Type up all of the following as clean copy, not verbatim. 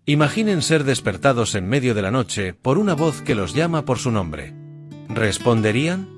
Imaginen ser despertados en medio de la noche por una voz que los llama por su nombre. ¿Responderían?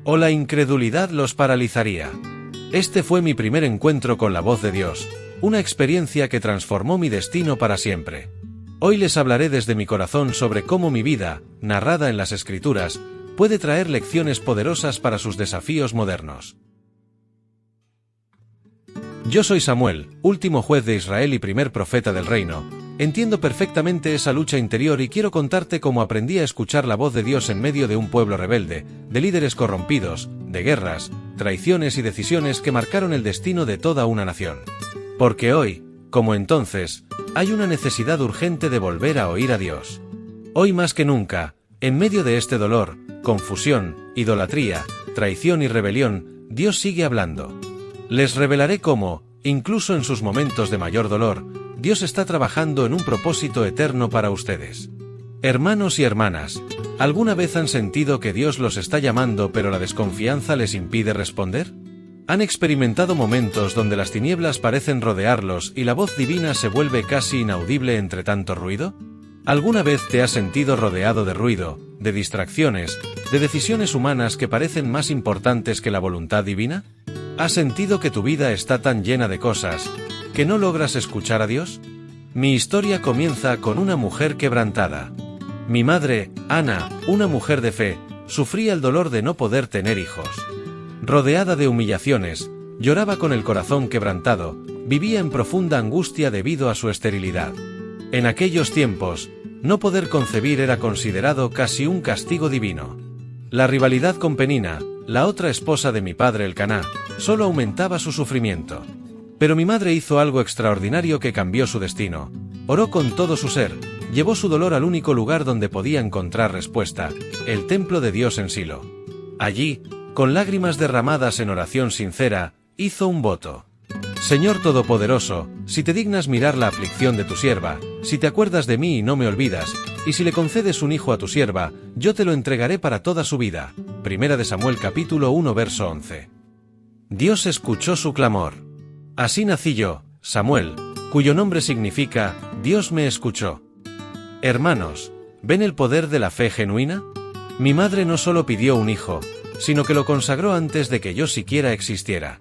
¿O la incredulidad los paralizaría? Este fue mi primer encuentro con la voz de Dios, una experiencia que transformó mi destino para siempre. Hoy les hablaré desde mi corazón sobre cómo mi vida, narrada en las Escrituras, puede traer lecciones poderosas para sus desafíos modernos. Yo soy Samuel, último juez de Israel y primer profeta del reino. Entiendo perfectamente esa lucha interior y quiero contarte cómo aprendí a escuchar la voz de Dios en medio de un pueblo rebelde, de líderes corrompidos, de guerras, traiciones y decisiones que marcaron el destino de toda una nación. Porque hoy, como entonces, hay una necesidad urgente de volver a oír a Dios. Hoy más que nunca, en medio de este dolor, confusión, idolatría, traición y rebelión, Dios sigue hablando. Les revelaré cómo, incluso en sus momentos de mayor dolor, Dios está trabajando en un propósito eterno para ustedes. Hermanos y hermanas, ¿alguna vez han sentido que Dios los está llamando pero la desconfianza les impide responder? ¿Han experimentado momentos donde las tinieblas parecen rodearlos y la voz divina se vuelve casi inaudible entre tanto ruido? ¿Alguna vez te has sentido rodeado de ruido, de distracciones, de decisiones humanas que parecen más importantes que la voluntad divina? ¿Has sentido que tu vida está tan llena de cosas que no logras escuchar a Dios? Mi historia comienza con una mujer quebrantada. Mi madre, Ana, una mujer de fe, sufría el dolor de no poder tener hijos. Rodeada de humillaciones, lloraba con el corazón quebrantado, vivía en profunda angustia debido a su esterilidad. En aquellos tiempos, no poder concebir era considerado casi un castigo divino. La rivalidad con Penina, la otra esposa de mi padre Elcaná, solo aumentaba su sufrimiento. Pero mi madre hizo algo extraordinario que cambió su destino. Oró con todo su ser, llevó su dolor al único lugar donde podía encontrar respuesta, el templo de Dios en Silo. Allí, con lágrimas derramadas en oración sincera, hizo un voto. Señor Todopoderoso, si te dignas mirar la aflicción de tu sierva, si te acuerdas de mí y no me olvidas, y si le concedes un hijo a tu sierva, yo te lo entregaré para toda su vida. Primera de Samuel capítulo 1 verso 11. Dios escuchó su clamor. Así nací yo, Samuel, cuyo nombre significa, Dios me escuchó. Hermanos, ¿ven el poder de la fe genuina? Mi madre no solo pidió un hijo, sino que lo consagró antes de que yo siquiera existiera.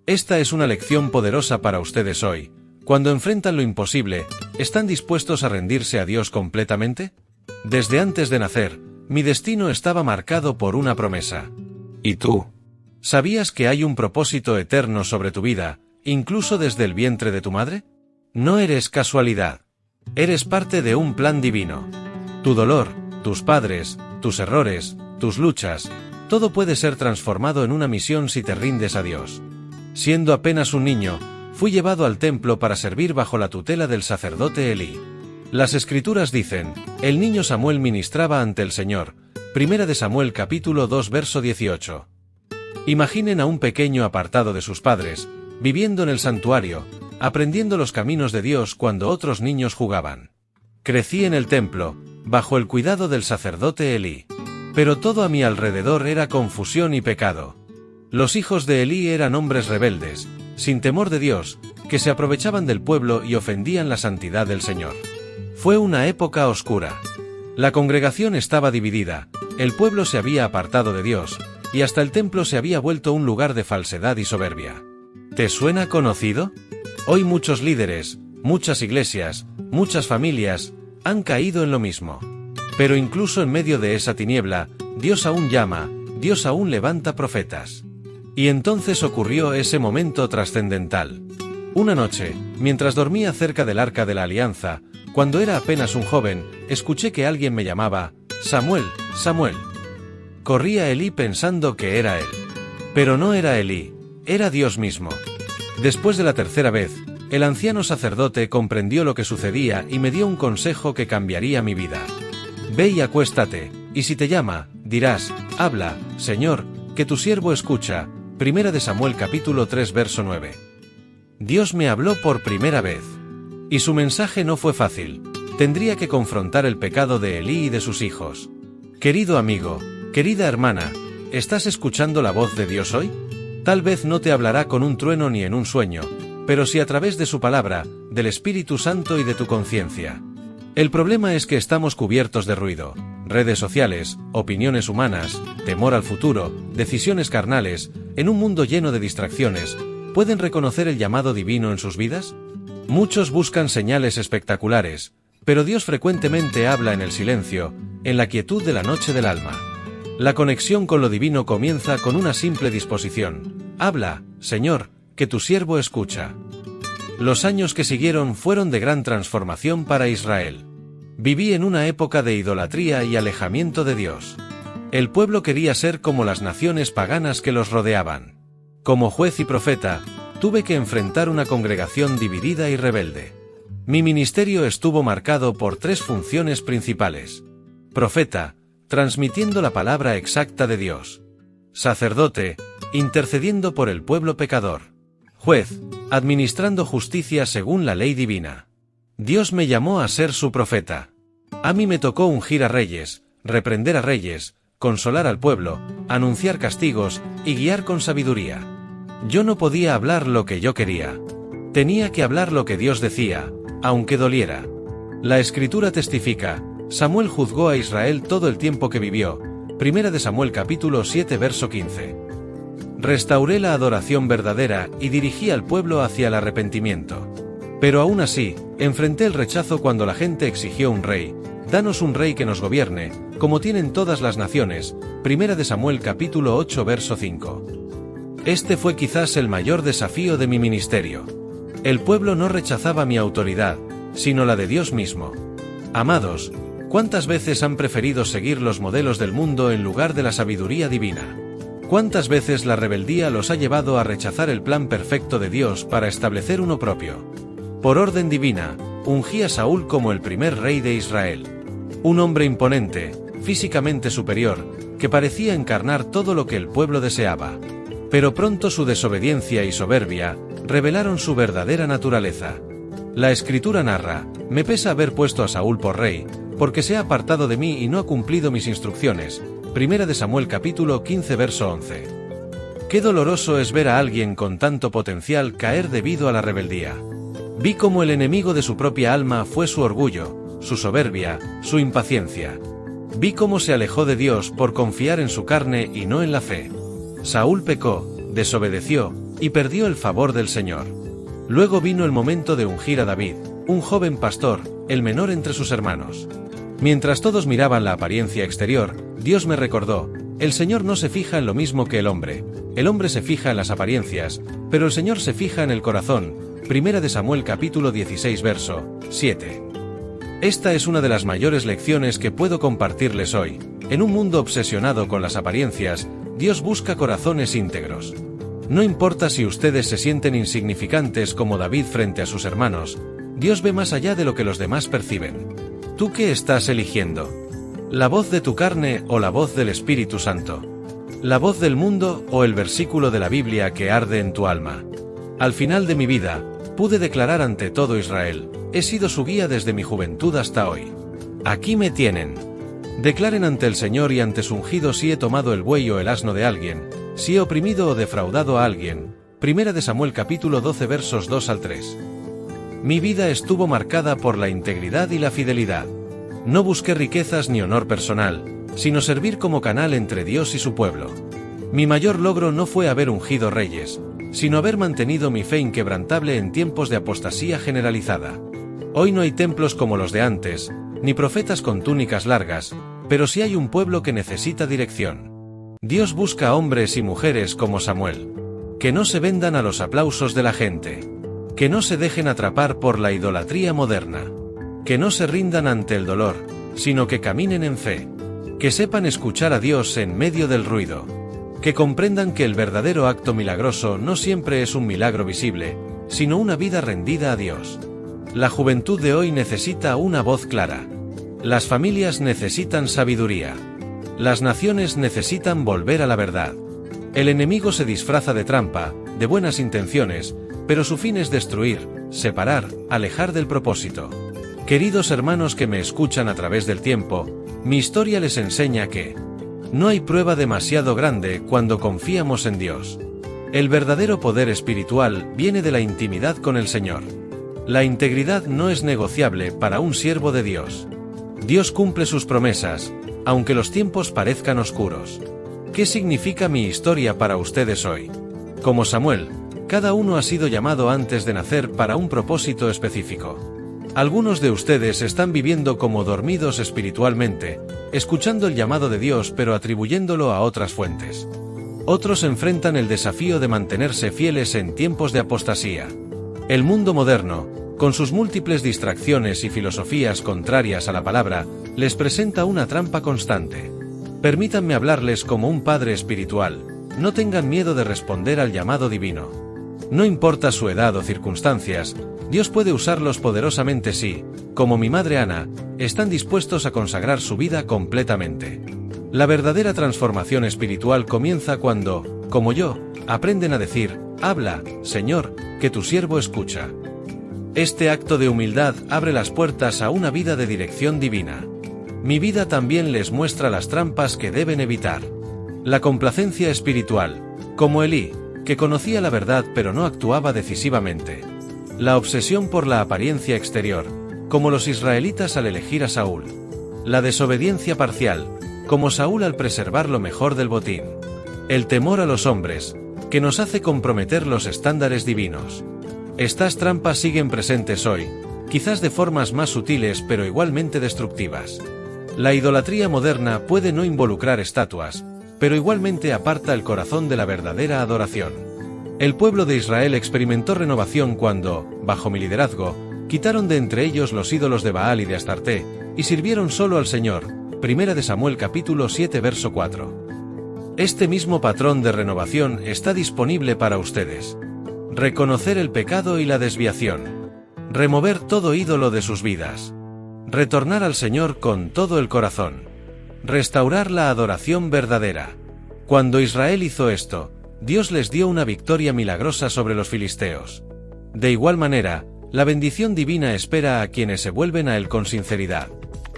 Esta es una lección poderosa para ustedes hoy. Cuando enfrentan lo imposible, ¿están dispuestos a rendirse a Dios completamente? Desde antes de nacer, mi destino estaba marcado por una promesa. ¿Y tú? ¿Sabías que hay un propósito eterno sobre tu vida, incluso desde el vientre de tu madre? No eres casualidad. Eres parte de un plan divino. Tu dolor, tus padres, tus errores, tus luchas, todo puede ser transformado en una misión si te rindes a Dios. Siendo apenas un niño, fui llevado al templo para servir bajo la tutela del sacerdote Elí. Las Escrituras dicen, el niño Samuel ministraba ante el Señor. Primera de Samuel capítulo 2 verso 18. Imaginen a un pequeño apartado de sus padres, viviendo en el santuario, aprendiendo los caminos de Dios cuando otros niños jugaban. Crecí en el templo, bajo el cuidado del sacerdote Elí. Pero todo a mi alrededor era confusión y pecado. Los hijos de Elí eran hombres rebeldes, sin temor de Dios, que se aprovechaban del pueblo y ofendían la santidad del Señor. Fue una época oscura. La congregación estaba dividida, el pueblo se había apartado de Dios, y hasta el templo se había vuelto un lugar de falsedad y soberbia. ¿Te suena conocido? Hoy muchos líderes, muchas iglesias, muchas familias, han caído en lo mismo. Pero incluso en medio de esa tiniebla, Dios aún llama, Dios aún levanta profetas. Y entonces ocurrió ese momento trascendental. Una noche, mientras dormía cerca del Arca de la Alianza, cuando era apenas un joven, escuché que alguien me llamaba, Samuel, Samuel. Corrí a Elí pensando que era él. Pero no era Elí, era Dios mismo. Después de la tercera vez, el anciano sacerdote comprendió lo que sucedía y me dio un consejo que cambiaría mi vida. Ve y acuéstate, y si te llama, dirás, habla, Señor, que tu siervo escucha. Primera de Samuel capítulo 3 verso 9. Dios me habló por primera vez. Y su mensaje no fue fácil. Tendría que confrontar el pecado de Elí y de sus hijos. Querido amigo, querida hermana, ¿estás escuchando la voz de Dios hoy? Tal vez no te hablará con un trueno ni en un sueño, pero sí a través de su palabra, del Espíritu Santo y de tu conciencia. El problema es que estamos cubiertos de ruido, redes sociales, opiniones humanas, temor al futuro, decisiones carnales, en un mundo lleno de distracciones. ¿Pueden reconocer el llamado divino en sus vidas? Muchos buscan señales espectaculares, pero Dios frecuentemente habla en el silencio, en la quietud de la noche del alma. La conexión con lo divino comienza con una simple disposición. Habla, Señor, que tu siervo escucha. Los años que siguieron fueron de gran transformación para Israel. Viví en una época de idolatría y alejamiento de Dios. El pueblo quería ser como las naciones paganas que los rodeaban. Como juez y profeta, tuve que enfrentar una congregación dividida y rebelde. Mi ministerio estuvo marcado por 3 funciones principales. Profeta, transmitiendo la palabra exacta de Dios. Sacerdote, intercediendo por el pueblo pecador. Juez, administrando justicia según la ley divina. Dios me llamó a ser su profeta. A mí me tocó ungir a reyes, reprender a reyes, consolar al pueblo, anunciar castigos y guiar con sabiduría. Yo no podía hablar lo que yo quería. Tenía que hablar lo que Dios decía, aunque doliera. La Escritura testifica, Samuel juzgó a Israel todo el tiempo que vivió. 1 Samuel capítulo 7 verso 15. Restauré la adoración verdadera y dirigí al pueblo hacia el arrepentimiento. Pero aún así, enfrenté el rechazo cuando la gente exigió un rey. Danos un rey que nos gobierne, como tienen todas las naciones. 1 Samuel capítulo 8 verso 5. Este fue quizás el mayor desafío de mi ministerio. El pueblo no rechazaba mi autoridad, sino la de Dios mismo. Amados, ¿cuántas veces han preferido seguir los modelos del mundo en lugar de la sabiduría divina? ¿Cuántas veces la rebeldía los ha llevado a rechazar el plan perfecto de Dios para establecer uno propio? Por orden divina, ungí a Saúl como el primer rey de Israel. Un hombre imponente, físicamente superior, que parecía encarnar todo lo que el pueblo deseaba. Pero pronto su desobediencia y soberbia revelaron su verdadera naturaleza. La Escritura narra, me pesa haber puesto a Saúl por rey, porque se ha apartado de mí y no ha cumplido mis instrucciones. 1 Samuel capítulo 15 verso 11. Qué doloroso es ver a alguien con tanto potencial caer debido a la rebeldía. Vi cómo el enemigo de su propia alma fue su orgullo, su soberbia, su impaciencia. Vi cómo se alejó de Dios por confiar en su carne y no en la fe. Saúl pecó, desobedeció, y perdió el favor del Señor. Luego vino el momento de ungir a David, un joven pastor, el menor entre sus hermanos. Mientras todos miraban la apariencia exterior, Dios me recordó, el Señor no se fija en lo mismo que el hombre se fija en las apariencias, pero el Señor se fija en el corazón. 1 Samuel capítulo 16 verso 7. Esta es una de las mayores lecciones que puedo compartirles hoy. En un mundo obsesionado con las apariencias, Dios busca corazones íntegros. No importa si ustedes se sienten insignificantes como David frente a sus hermanos, Dios ve más allá de lo que los demás perciben. ¿Tú qué estás eligiendo? ¿La voz de tu carne o la voz del Espíritu Santo? ¿La voz del mundo o el versículo de la Biblia que arde en tu alma? Al final de mi vida, pude declarar ante todo Israel, he sido su guía desde mi juventud hasta hoy. Aquí me tienen. Declaren ante el Señor y ante su ungido si he tomado el buey o el asno de alguien, si he oprimido o defraudado a alguien. 1 Samuel capítulo 12 versos 2 al 3. Mi vida estuvo marcada por la integridad y la fidelidad. No busqué riquezas ni honor personal, sino servir como canal entre Dios y su pueblo. Mi mayor logro no fue haber ungido reyes, sino haber mantenido mi fe inquebrantable en tiempos de apostasía generalizada. Hoy no hay templos como los de antes, ni profetas con túnicas largas, pero sí hay un pueblo que necesita dirección. Dios busca hombres y mujeres como Samuel. Que no se vendan a los aplausos de la gente. Que no se dejen atrapar por la idolatría moderna. Que no se rindan ante el dolor, sino que caminen en fe. Que sepan escuchar a Dios en medio del ruido. Que comprendan que el verdadero acto milagroso no siempre es un milagro visible, sino una vida rendida a Dios. La juventud de hoy necesita una voz clara. Las familias necesitan sabiduría. Las naciones necesitan volver a la verdad. El enemigo se disfraza de trampa, de buenas intenciones, pero su fin es destruir, separar, alejar del propósito. Queridos hermanos que me escuchan a través del tiempo, mi historia les enseña que no hay prueba demasiado grande cuando confiamos en Dios. El verdadero poder espiritual viene de la intimidad con el Señor. La integridad no es negociable para un siervo de Dios. Dios cumple sus promesas, aunque los tiempos parezcan oscuros. ¿Qué significa mi historia para ustedes hoy? Como Samuel, cada uno ha sido llamado antes de nacer para un propósito específico. Algunos de ustedes están viviendo como dormidos espiritualmente, escuchando el llamado de Dios pero atribuyéndolo a otras fuentes. Otros enfrentan el desafío de mantenerse fieles en tiempos de apostasía. El mundo moderno, con sus múltiples distracciones y filosofías contrarias a la palabra, les presenta una trampa constante. Permítanme hablarles como un padre espiritual, no tengan miedo de responder al llamado divino. No importa su edad o circunstancias, Dios puede usarlos poderosamente si, como mi madre Ana, están dispuestos a consagrar su vida completamente. La verdadera transformación espiritual comienza cuando, como yo, aprenden a decir, habla, Señor, que tu siervo escucha. Este acto de humildad abre las puertas a una vida de dirección divina. Mi vida también les muestra las trampas que deben evitar. La complacencia espiritual, como Elí, que conocía la verdad pero no actuaba decisivamente. La obsesión por la apariencia exterior, como los israelitas al elegir a Saúl. La desobediencia parcial, como Saúl al preservar lo mejor del botín. El temor a los hombres, que nos hace comprometer los estándares divinos. Estas trampas siguen presentes hoy, quizás de formas más sutiles pero igualmente destructivas. La idolatría moderna puede no involucrar estatuas, pero igualmente aparta el corazón de la verdadera adoración. El pueblo de Israel experimentó renovación cuando, bajo mi liderazgo, quitaron de entre ellos los ídolos de Baal y de Astarté, y sirvieron solo al Señor. 1 Samuel capítulo 7 verso 4. Este mismo patrón de renovación está disponible para ustedes. Reconocer el pecado y la desviación. Remover todo ídolo de sus vidas. Retornar al Señor con todo el corazón. Restaurar la adoración verdadera. Cuando Israel hizo esto, Dios les dio una victoria milagrosa sobre los filisteos. De igual manera, la bendición divina espera a quienes se vuelven a Él con sinceridad.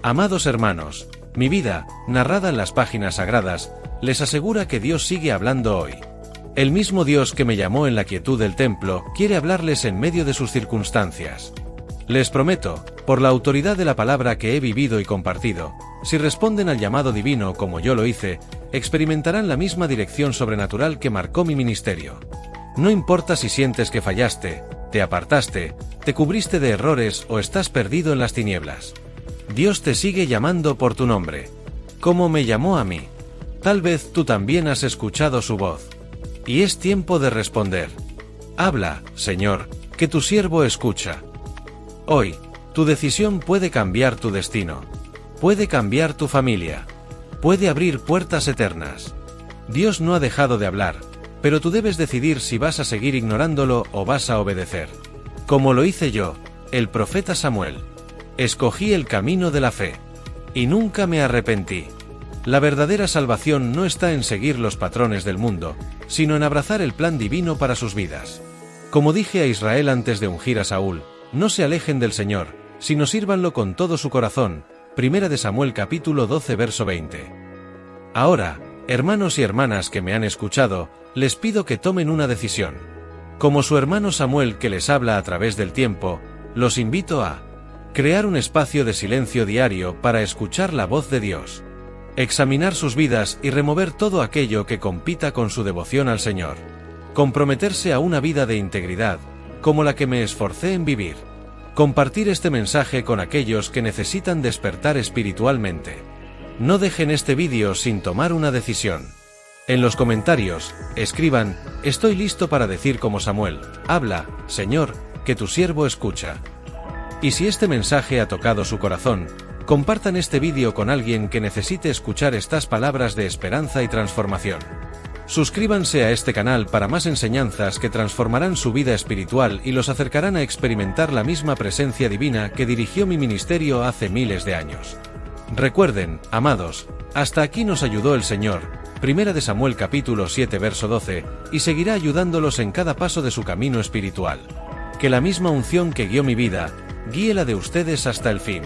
Amados hermanos, mi vida, narrada en las páginas sagradas, les asegura que Dios sigue hablando hoy. El mismo Dios que me llamó en la quietud del templo, quiere hablarles en medio de sus circunstancias. Les prometo, por la autoridad de la palabra que he vivido y compartido, si responden al llamado divino como yo lo hice, experimentarán la misma dirección sobrenatural que marcó mi ministerio. No importa si sientes que fallaste, te apartaste, te cubriste de errores o estás perdido en las tinieblas. Dios te sigue llamando por tu nombre. Como me llamó a mí. Tal vez tú también has escuchado su voz. Y es tiempo de responder. Habla, Señor, que tu siervo escucha. Hoy, tu decisión puede cambiar tu destino. Puede cambiar tu familia. Puede abrir puertas eternas. Dios no ha dejado de hablar, pero tú debes decidir si vas a seguir ignorándolo o vas a obedecer. Como lo hice yo, el profeta Samuel. Escogí el camino de la fe. Y nunca me arrepentí. La verdadera salvación no está en seguir los patrones del mundo, sino en abrazar el plan divino para sus vidas. Como dije a Israel antes de ungir a Saúl, no se alejen del Señor, sino sírvanlo con todo su corazón. 1 Samuel capítulo 12 verso 20. Ahora, hermanos y hermanas que me han escuchado, les pido que tomen una decisión. Como su hermano Samuel que les habla a través del tiempo, los invito a crear un espacio de silencio diario para escuchar la voz de Dios. Examinar sus vidas y remover todo aquello que compita con su devoción al Señor. Comprometerse a una vida de integridad, como la que me esforcé en vivir. Compartir este mensaje con aquellos que necesitan despertar espiritualmente. No dejen este vídeo sin tomar una decisión. En los comentarios, escriban, estoy listo para decir como Samuel, habla, Señor, que tu siervo escucha. Y si este mensaje ha tocado su corazón, compartan este vídeo con alguien que necesite escuchar estas palabras de esperanza y transformación. Suscríbanse a este canal para más enseñanzas que transformarán su vida espiritual y los acercarán a experimentar la misma presencia divina que dirigió mi ministerio hace miles de años. Recuerden, amados, hasta aquí nos ayudó el Señor, 1 Samuel capítulo 7 verso 12, y seguirá ayudándolos en cada paso de su camino espiritual. Que la misma unción que guió mi vida, guíe la de ustedes hasta el fin.